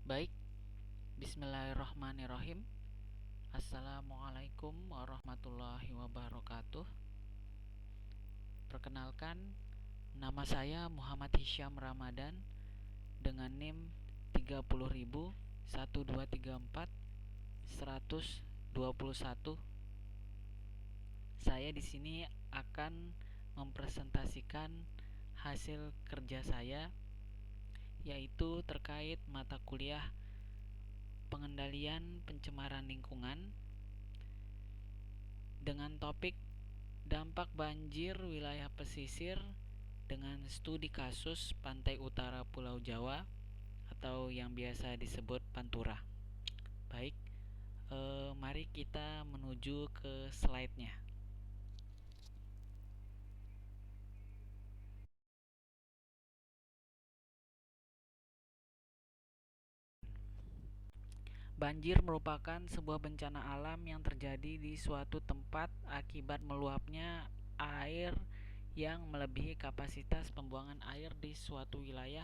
Baik, bismillahirrahmanirrahim. Assalamualaikum warahmatullahi wabarakatuh. Perkenalkan, nama saya Muhammad Hisyam Ramadan dengan NIM 30.1234.121. Saya di sini akan mempresentasikan hasil kerja saya, yaitu terkait mata kuliah pengendalian pencemaran lingkungan dengan topik dampak banjir wilayah pesisir dengan studi kasus pantai utara Pulau Jawa atau yang biasa disebut Pantura. Baik, mari kita menuju ke slide-nya. Banjir merupakan sebuah bencana alam yang terjadi di suatu tempat akibat meluapnya air yang melebihi kapasitas pembuangan air di suatu wilayah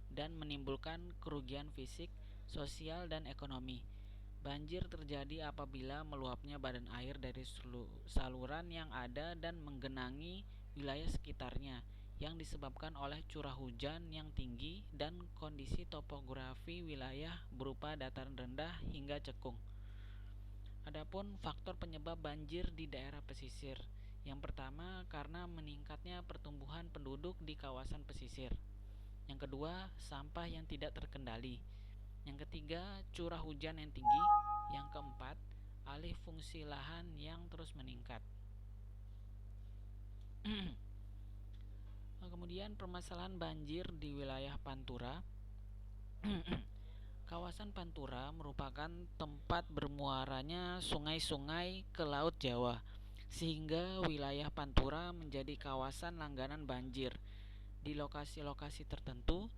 dan menimbulkan kerugian fisik, sosial, dan ekonomi. Banjir terjadi apabila meluapnya badan air dari saluran yang ada dan menggenangi wilayah sekitarnya, yang disebabkan oleh curah hujan yang tinggi dan kondisi topografi wilayah berupa dataran rendah hingga cekung. Adapun faktor penyebab banjir di daerah pesisir, yang pertama karena meningkatnya pertumbuhan penduduk di kawasan pesisir. Yang kedua, sampah yang tidak terkendali. Yang ketiga, curah hujan yang tinggi. Yang keempat, alih fungsi lahan yang terus meningkat. Kemudian permasalahan banjir di wilayah Pantura. Kawasan Pantura merupakan tempat bermuaranya sungai-sungai ke Laut Jawa, sehingga wilayah Pantura menjadi kawasan langganan banjir. Di lokasi-lokasi tertentu,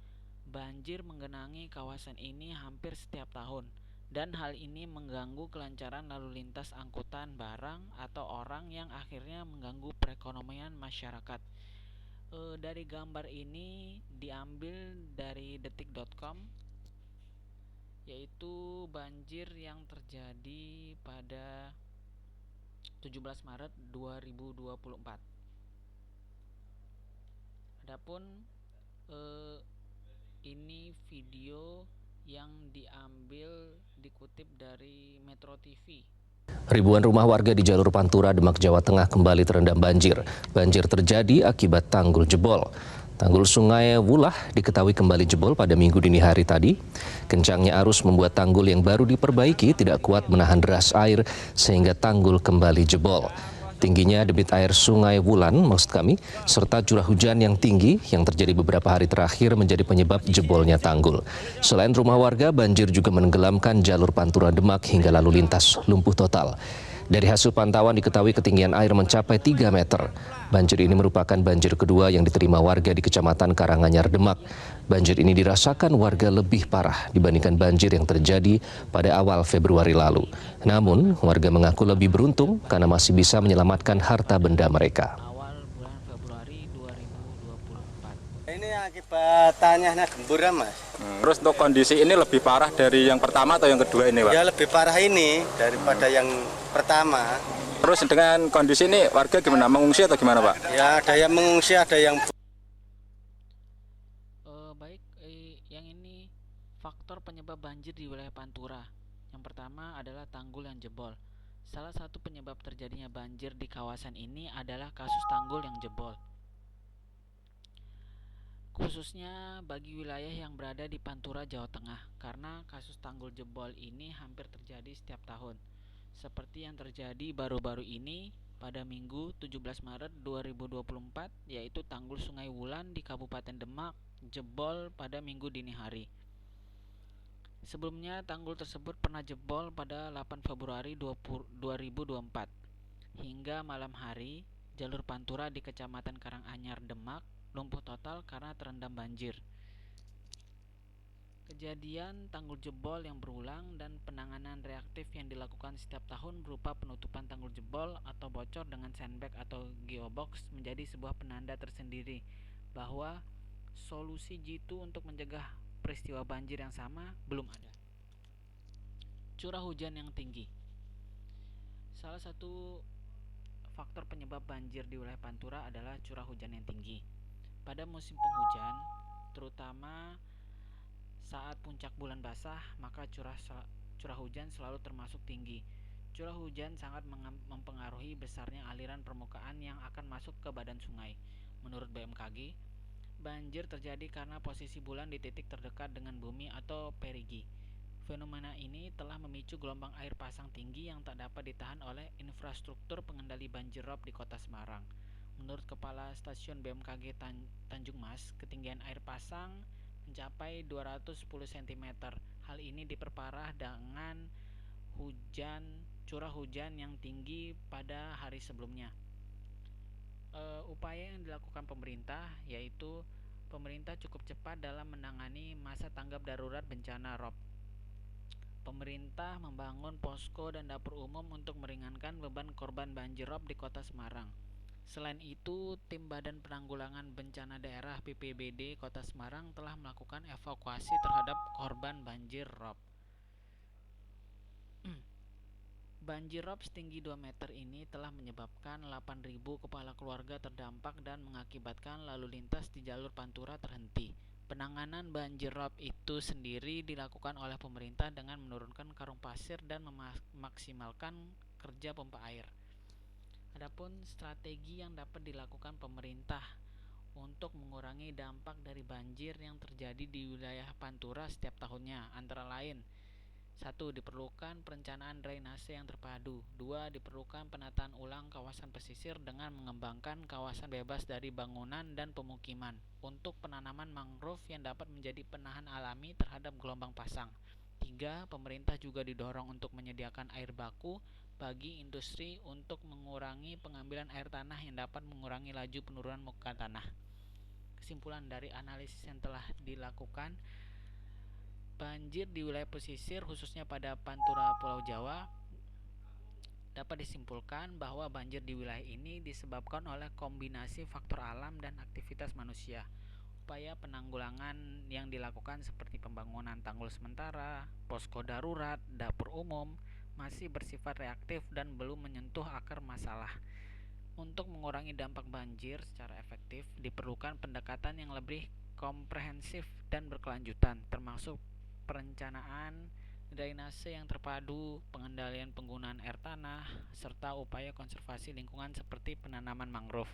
banjir menggenangi kawasan ini hampir setiap tahun, dan hal ini mengganggu kelancaran lalu lintas angkutan barang atau orang yang akhirnya mengganggu perekonomian masyarakat. Dari gambar ini diambil dari detik.com, yaitu banjir yang terjadi pada 17 Maret 2024. Adapun ini video yang diambil dikutip dari Metro TV. Ribuan rumah warga di jalur Pantura, Demak, Jawa Tengah kembali terendam banjir. Banjir terjadi akibat tanggul jebol. Tanggul Sungai Wulah diketahui kembali jebol pada Minggu dini hari tadi. Kencangnya arus membuat tanggul yang baru diperbaiki tidak kuat menahan deras air sehingga tanggul kembali jebol. Tingginya debit air Sungai Wulan, serta curah hujan yang tinggi yang terjadi beberapa hari terakhir menjadi penyebab jebolnya tanggul. Selain rumah warga, banjir juga menenggelamkan jalur Pantura Demak hingga lalu lintas lumpuh total. Dari hasil pantauan diketahui ketinggian air mencapai 3 meter. Banjir ini merupakan banjir kedua yang diterima warga di Kecamatan Karanganyar, Demak. Banjir ini dirasakan warga lebih parah dibandingkan banjir yang terjadi pada awal Februari lalu. Namun, warga mengaku lebih beruntung karena masih bisa menyelamatkan harta benda mereka. Awal bulan Februari 2024. Ini akibat tanahnya gembur, Mas. Terus untuk kondisi ini lebih parah dari yang pertama atau yang kedua ini, Pak? Ya lebih parah ini daripada yang pertama. Terus dengan kondisi ini warga gimana? Mengungsi atau gimana, Pak? Ya ada yang mengungsi, ada yang Baik, yang ini faktor penyebab banjir di wilayah Pantura. Yang pertama adalah tanggul yang jebol. Salah satu penyebab terjadinya banjir di kawasan ini adalah kasus tanggul yang jebol, khususnya bagi wilayah yang berada di Pantura, Jawa Tengah, karena kasus tanggul jebol ini hampir terjadi setiap tahun. Seperti yang terjadi baru-baru ini pada Minggu 17 Maret 2024, yaitu tanggul Sungai Wulan di Kabupaten Demak jebol pada Minggu dini hari. Sebelumnya tanggul tersebut pernah jebol pada 8 Februari 2024. Hingga malam hari, jalur Pantura di Kecamatan Karanganyar, Demak lumpuh total karena terendam banjir. Kejadian tanggul jebol yang berulang dan penanganan reaktif yang dilakukan setiap tahun berupa penutupan tanggul jebol atau bocor dengan sandbag atau geobox menjadi sebuah penanda tersendiri bahwa solusi jitu untuk mencegah peristiwa banjir yang sama belum ada. Curah hujan yang tinggi. Salah satu faktor penyebab banjir di wilayah Pantura adalah curah hujan yang tinggi. Pada musim penghujan, terutama saat puncak bulan basah, maka curah hujan selalu termasuk tinggi. Curah hujan sangat mempengaruhi besarnya aliran permukaan yang akan masuk ke badan sungai. Menurut BMKG, banjir terjadi karena posisi bulan di titik terdekat dengan bumi atau perigi. Fenomena ini telah memicu gelombang air pasang tinggi yang tak dapat ditahan oleh infrastruktur pengendali banjir rob di Kota Semarang. Menurut Kepala Stasiun BMKG Tanjung Mas, ketinggian air pasang mencapai 210 cm. Hal ini diperparah dengan curah hujan yang tinggi pada hari sebelumnya. Upaya yang dilakukan pemerintah yaitu pemerintah cukup cepat dalam menangani masa tanggap darurat bencana rob. Pemerintah membangun posko dan dapur umum untuk meringankan beban korban banjir rob di Kota Semarang. Selain itu, tim Badan Penanggulangan Bencana Daerah BPBD Kota Semarang telah melakukan evakuasi terhadap korban banjir rob. Banjir rob setinggi 2 meter ini telah menyebabkan 8.000 kepala keluarga terdampak dan mengakibatkan lalu lintas di jalur Pantura terhenti. Penanganan banjir rob itu sendiri dilakukan oleh pemerintah dengan menurunkan karung pasir dan memaksimalkan kerja pompa air. Adapun strategi yang dapat dilakukan pemerintah untuk mengurangi dampak dari banjir yang terjadi di wilayah Pantura setiap tahunnya antara lain: 1. Diperlukan perencanaan drainase yang terpadu. 2. Diperlukan penataan ulang kawasan pesisir dengan mengembangkan kawasan bebas dari bangunan dan pemukiman untuk penanaman mangrove yang dapat menjadi penahan alami terhadap gelombang pasang. 3. Pemerintah juga didorong untuk menyediakan air baku bagi industri untuk mengurangi pengambilan air tanah yang dapat mengurangi laju penurunan muka tanah. Kesimpulan dari analisis yang telah dilakukan, banjir di wilayah pesisir khususnya pada Pantura Pulau Jawa dapat disimpulkan bahwa banjir di wilayah ini disebabkan oleh kombinasi faktor alam dan aktivitas manusia. Upaya penanggulangan yang dilakukan seperti pembangunan tanggul sementara, posko darurat, dapur umum masih bersifat reaktif dan belum menyentuh akar masalah. Untuk mengurangi dampak banjir secara efektif, diperlukan pendekatan yang lebih komprehensif dan berkelanjutan, termasuk perencanaan drainase yang terpadu, pengendalian penggunaan air tanah, serta upaya konservasi lingkungan seperti penanaman mangrove.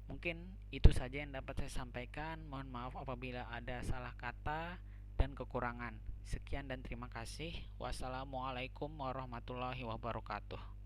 Mungkin itu saja yang dapat saya sampaikan. Mohon maaf apabila ada salah kata dan kekurangan. Sekian dan terima kasih. Wassalamualaikum warahmatullahi wabarakatuh.